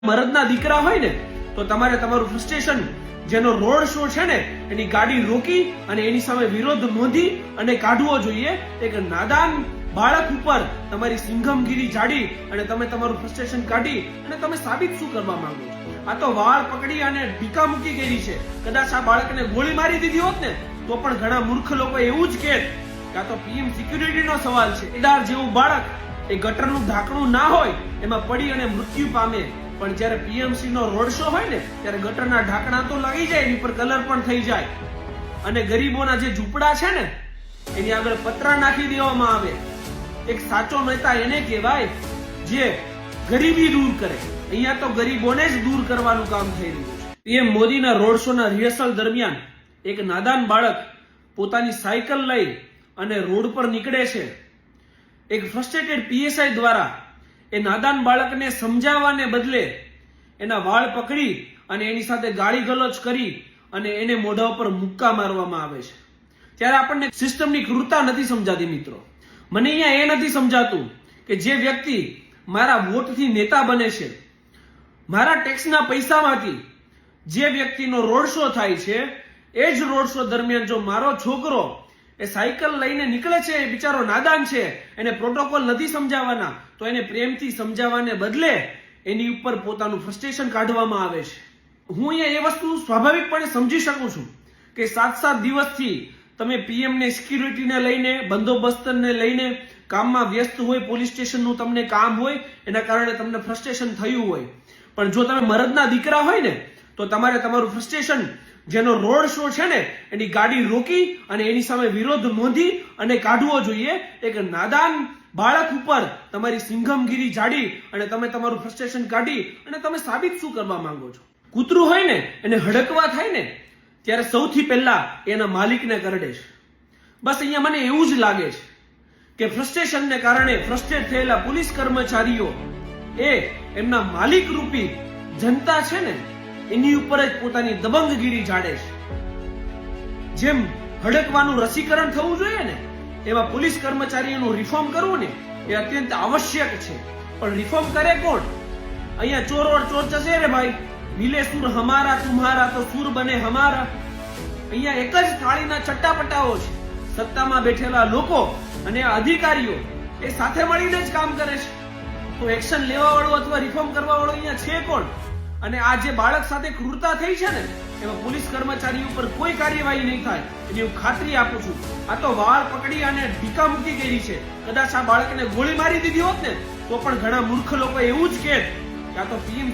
મરદના દીકરા હોય ને તો તમારે તમારું ફ્રસ્ટ્રેશન જેનો રોડ શો છે ને એની ગાડી રોકી અને એની સામે વિરોધ નોંધી અને કાઢવો જોઈએ। એક નાદાન બાળક ઉપર તમારી સિંઘમગીરી જાડી અને તમે તમારું ફ્રસ્ટ્રેશન કાઢી અને તમે સાબિત શું કરવા માંગો છો? આ તો વાળ પકડી અને ઢીકા મૂકી ગઈ છે। કદાચ આ બાળકને ગોળી મારી દીધી હોત ને તો પણ ઘણા મૂર્ખ લોકો એવું જ કહેત કે આ તો પીએમ સિક્યુરિટીનો સવાલ છે। એદાર જેવું બાળક એ ગટરનું ઢાંકણું ના હોય એમાં પડી અને મૃત્યુ પામે, પણ જ્યારે પીએમસી નો રોડ શો હોય ને ત્યારે ગટરના ઢાંકણા તો લાગી જાય, એની પર કલર પણ થઈ જાય અને ગરીબોના જે ઝૂંપડા છે ને એની આગળ પતરા નાખી દેવામાં આવે। એક સાચો નેતા એને કહેવાય જે ગરીબી દૂર કરે। અહીંયા તો ગરીબોને જ દૂર કરવાનું કામ થઈ રહ્યું છે। પીએમ મોદીના રોડ શો ના રિહર્સલ દરમિયાન એક નાદાન બાળક પોતાની સાયકલ લઈ અને રોડ પર નીકળે છે। એક ફ્રસ્ટ્રેટેડ પીએસઆઈ દ્વારા એ નાદાન બાળકને સમજાવવાને બદલે એના વાળ પકડી અને એની સાથે ગાળી ગલોચ કરી અને એને મોઢા ઉપર મુક્કા મારવામાં આવે છે। ત્યારે આપણને સિસ્ટમની ક્રૂરતા નથી સમજાતી મિત્રો। મને અહીંયા એ નથી સમજાતું કે જે વ્યક્તિ મારા વોટથી નેતા બને છે, મારા ટેક્સના પૈસામાંથી જે વ્યક્તિનો રોડ શો થાય છે, એ જ રોડ શો દરમિયાન જો મારો છોકરો એ સાયકલ લઈને નીકળે છે, એ બિચારો નાદાન છે, એને પ્રોટોકોલ નથી સમજાવવાના તો એને પ્રેમથી સમજાવવાને બદલે એની ઉપર પોતાનું ફ્રસ્ટ્રેશન કાઢવામાં આવે છે। હું અહીંયા એ વસ્તુ સ્વાભાવિકપણે સમજી શકું છું કે 7-7 દિવસથી તમે પીએમને સિક્યુરિટીને લઈને, બંદોબસ્તને લઈને કામમાં વ્યસ્ત હોય, પોલીસ સ્ટેશનનું તમને કામ હોય, એના કારણે તમને ફ્રસ્ટ્રેશન થયું હોય, પણ જો તમે મરદના દીકરા હોય ને તો તમારે તમારું ફ્રસ્ટ્રેશન જેનો રોડ શો છે ને એની ગાડી રોકી અને એની સામે વિરોધ નોંધી અને કાઢવો જોઈએ। એક નાદાન બાળક ઉપર તમારી સિંઘમગીરી જાડી અને તમે તમારું ફ્રસ્ટ્રેશન કાઢી અને તમે સાબિત શું કરવા માંગો છો? કૂતરું હોય ને એને હડકવા થાય ને ત્યારે સૌથી પહેલા એના માલિકને કરડે છે। બસ અહીંયા મને એવું જ લાગે છે કે ફ્રસ્ટ્રેશનને કારણે ફ્રસ્ટ્રેટ થયેલા પોલીસ કર્મચારીઓ એ એમના માલિક રૂપી જનતા છે ને એની ઉપર જ પોતાની દબંગગીરી જાડે છે। જેમ હડકવાનું રસીકરણ થવું જોઈએ ને એમાં પોલીસ કર્મચારીઓનું રિફોર્મ કરવું ને એ અત્યંત આવશ્યક છે, પણ રિફોર્મ કરે કોણ? અહીંયા ચોર ઓર ચોર જશે રે ભાઈ, મિલે સુર હમારા તુમ્હારા તો સુર બને હમારા। અહીંયા એક જ થાળીના ચટ્ટાપટ્ટાઓ છે। સત્તામાં બેઠેલા લોકો અને અધિકારીઓ એ સાથે મળીને જ કામ કરે છે, તો એક્શન લેવા વાળો અથવા રિફોર્મ કરવા વાળો અહીંયા છે કોણ? અને આ જે બાળક સાથે ક્રૂરતા થઈ છે ને એમાં પોલીસ કર્મચારી ઉપર કોઈ કાર્યવાહી નહીં થાય એની હું ખાતરી આપું છું। આ તો વાળ પકડી અને ઢીકા મૂકી ગઈ છે। કદાચ આ બાળકને ગોળી મારી દીધી હોત ને તો પણ ઘણા મૂર્ખ લોકો એવું જ કહેત કે આ તો પીએમ